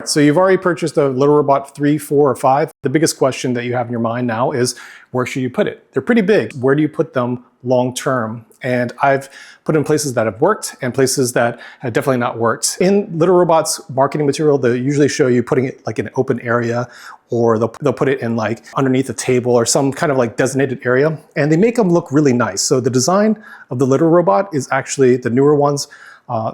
right, so you've already purchased a Little Robot 3, 4, or 5. The biggest question that you have in your mind now is, where should you put it? They're pretty big. Where do you put them long term? And I've put in places that have worked and places that have definitely not worked. In Little Robot's marketing material, they usually show you putting it like in an open area, or they'll put it in like underneath a table or some kind of like designated area. And they make them look really nice. So the design of the Little Robot is actually the newer ones.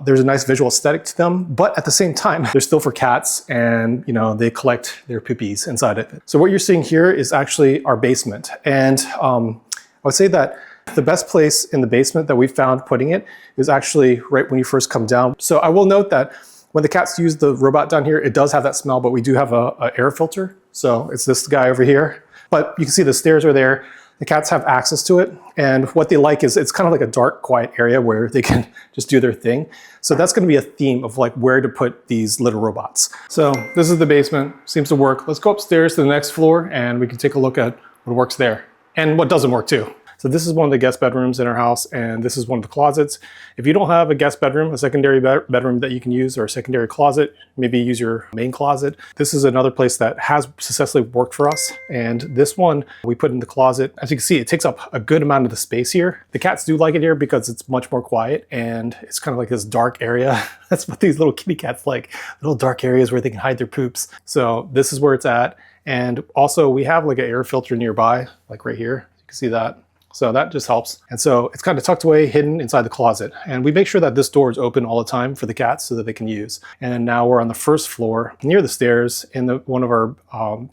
There's a nice visual aesthetic to them, but at the same time, they're still for cats, and they collect their poopies inside it. So what you're seeing here is actually our basement. And I would say that the best place in the basement that we found putting it is actually right when you first come down. So I will note that when the cats use the robot down here, it does have that smell, but we do have a air filter. So it's this guy over here, but you can see the stairs are there. The cats have access to it, and what they like is it's kind of like a dark, quiet area where they can just do their thing. So that's going to be a theme of like where to put these little robots. So this is the basement, seems to work. Let's go upstairs to the next floor and we can take a look at what works there and what doesn't work too. So this is one of the guest bedrooms in our house, and this is one of the closets. If you don't have a guest bedroom, a secondary bedroom that you can use, or a secondary closet, maybe use your main closet. This is another place that has successfully worked for us. And this one we put in the closet. As you can see, it takes up a good amount of the space here. The cats do like it here because it's much more quiet and it's kind of like this dark area. That's what these little kitty cats like, little dark areas where they can hide their poops. So this is where it's at. And also we have like an air filter nearby, like right here. You can see that. So that just helps. And so it's kind of tucked away, hidden inside the closet. And we make sure that this door is open all the time for the cats so that they can use. And now we're on the first floor near the stairs in one of our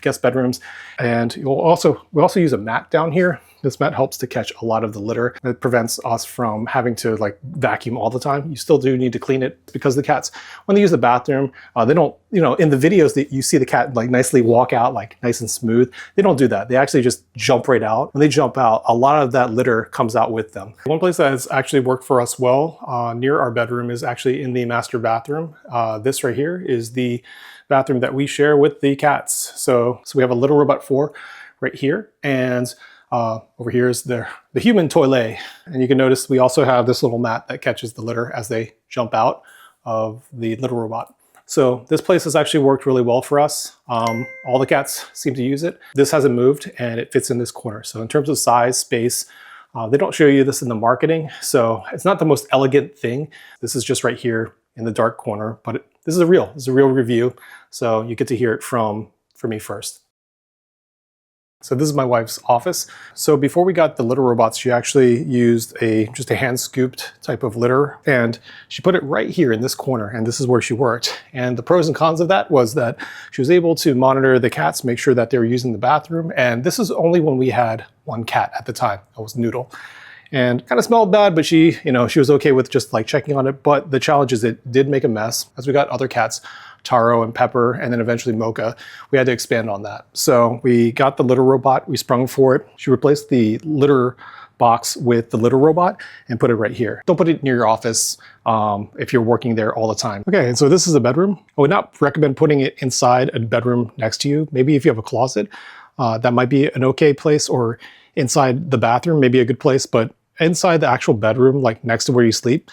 guest bedrooms. And we also use a mat down here. This mat helps to catch a lot of the litter. It prevents us from having to like vacuum all the time. You still do need to clean it because the cats, when they use the bathroom, they don't, in the videos that you see the cat like nicely walk out like nice and smooth. They don't do that. They actually just jump right out. When they jump out, a lot of that litter comes out with them. One place that has actually worked for us well near our bedroom is actually in the master bathroom. This right here is the bathroom that we share with the cats. So we have a Little Robot 4 right here, and over here is the human toilet. And you can notice we also have this little mat that catches the litter as they jump out of the Little Robot. So this place has actually worked really well for us. All the cats seem to use it. This hasn't moved and it fits in this corner. So in terms of size, space, they don't show you this in the marketing. So it's not the most elegant thing. This is just right here in the dark corner, but this is a real review. So you get to hear it from me first. So this is my wife's office. So before we got the Little Robots, she actually used just a hand scooped type of litter, and she put it right here in this corner, and this is where she worked. And the pros and cons of that was that she was able to monitor the cats, make sure that they were using the bathroom. And this is only when we had one cat at the time. That was Noodle. And kind of smelled bad, but she was okay with just like checking on it. But the challenge is it did make a mess. As we got other cats, Taro and Pepper, and then eventually Mocha, we had to expand on that. So we got the Little Robot, we sprung for it. She replaced the litter box with the Little Robot and put it right here. Don't put it near your office if you're working there all the time. Okay, and so this is a bedroom. I would not recommend putting it inside a bedroom next to you. Maybe if you have a closet, that might be an okay place, or inside the bathroom, maybe a good place, but inside the actual bedroom, like next to where you sleep,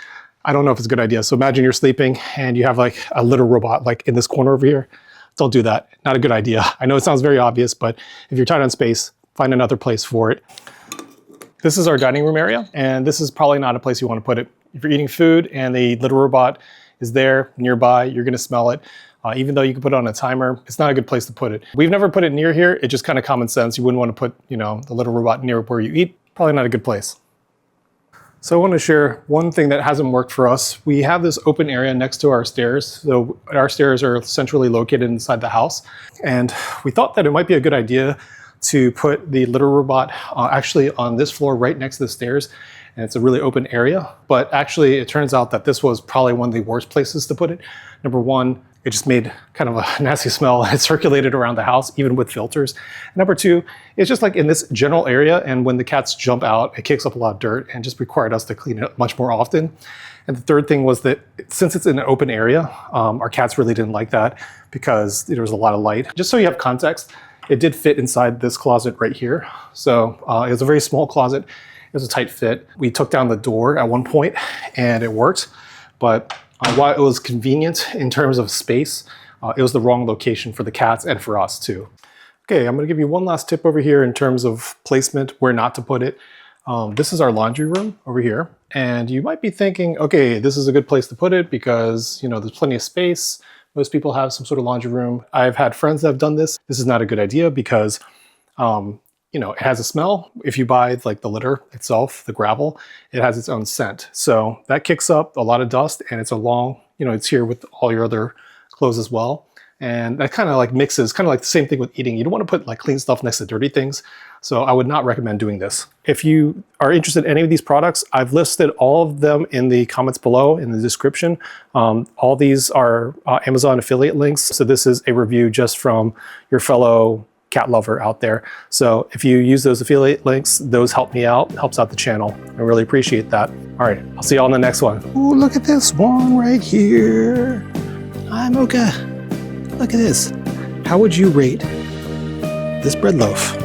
I don't know if it's a good idea. So imagine you're sleeping and you have like a Little Robot like in this corner over here. Don't do that. Not a good idea. I know it sounds very obvious, but if you're tight on space, find another place for it. This is our dining room area, and this is probably not a place you want to put it. If you're eating food and the Little Robot is there nearby, you're going to smell it. Even though you can put it on a timer, it's not a good place to put it. We've never put it near here. It's just kind of common sense. You wouldn't want to put, the Little Robot near where you eat. Probably not a good place. So I want to share one thing that hasn't worked for us. We have this open area next to our stairs. So our stairs are centrally located inside the house. And we thought that it might be a good idea to put the Little Robot actually on this floor right next to the stairs. And it's a really open area. But actually, it turns out that this was probably one of the worst places to put it. Number one, it just made kind of a nasty smell. It circulated around the house, even with filters. Number two, it's just like in this general area, and when the cats jump out, it kicks up a lot of dirt and just required us to clean it up much more often. And the third thing was that since it's in an open area, our cats really didn't like that because there was a lot of light. Just so you have context, it did fit inside this closet right here. So it was a very small closet. It was a tight fit. We took down the door at one point and it worked, but while it was convenient in terms of space, it was the wrong location for the cats and for us too. Okay, I'm gonna give you one last tip over here in terms of placement, where not to put it. This is our laundry room over here. And you might be thinking, okay, this is a good place to put it because, you know, there's plenty of space. Most people have some sort of laundry room. I've had friends that have done this. This is not a good idea because, you know, it has a smell. If you buy like the litter itself, the gravel, it has its own scent. So that kicks up a lot of dust, and it's a long, you know, it's here with all your other clothes as well. And that kind of like mixes, kind of like the same thing with eating. You don't want to put like clean stuff next to dirty things. So I would not recommend doing this. If you are interested in any of these products, I've listed all of them in the comments below in the description. All these are Amazon affiliate links. So this is a review just from your fellow cat lover out there. So if you use those affiliate links, those help me out, helps out the channel. I really appreciate that. All right, I'll see you all in the next one. Ooh, look at this one right here. Hi, Mocha. Look at this. How would you rate this bread loaf?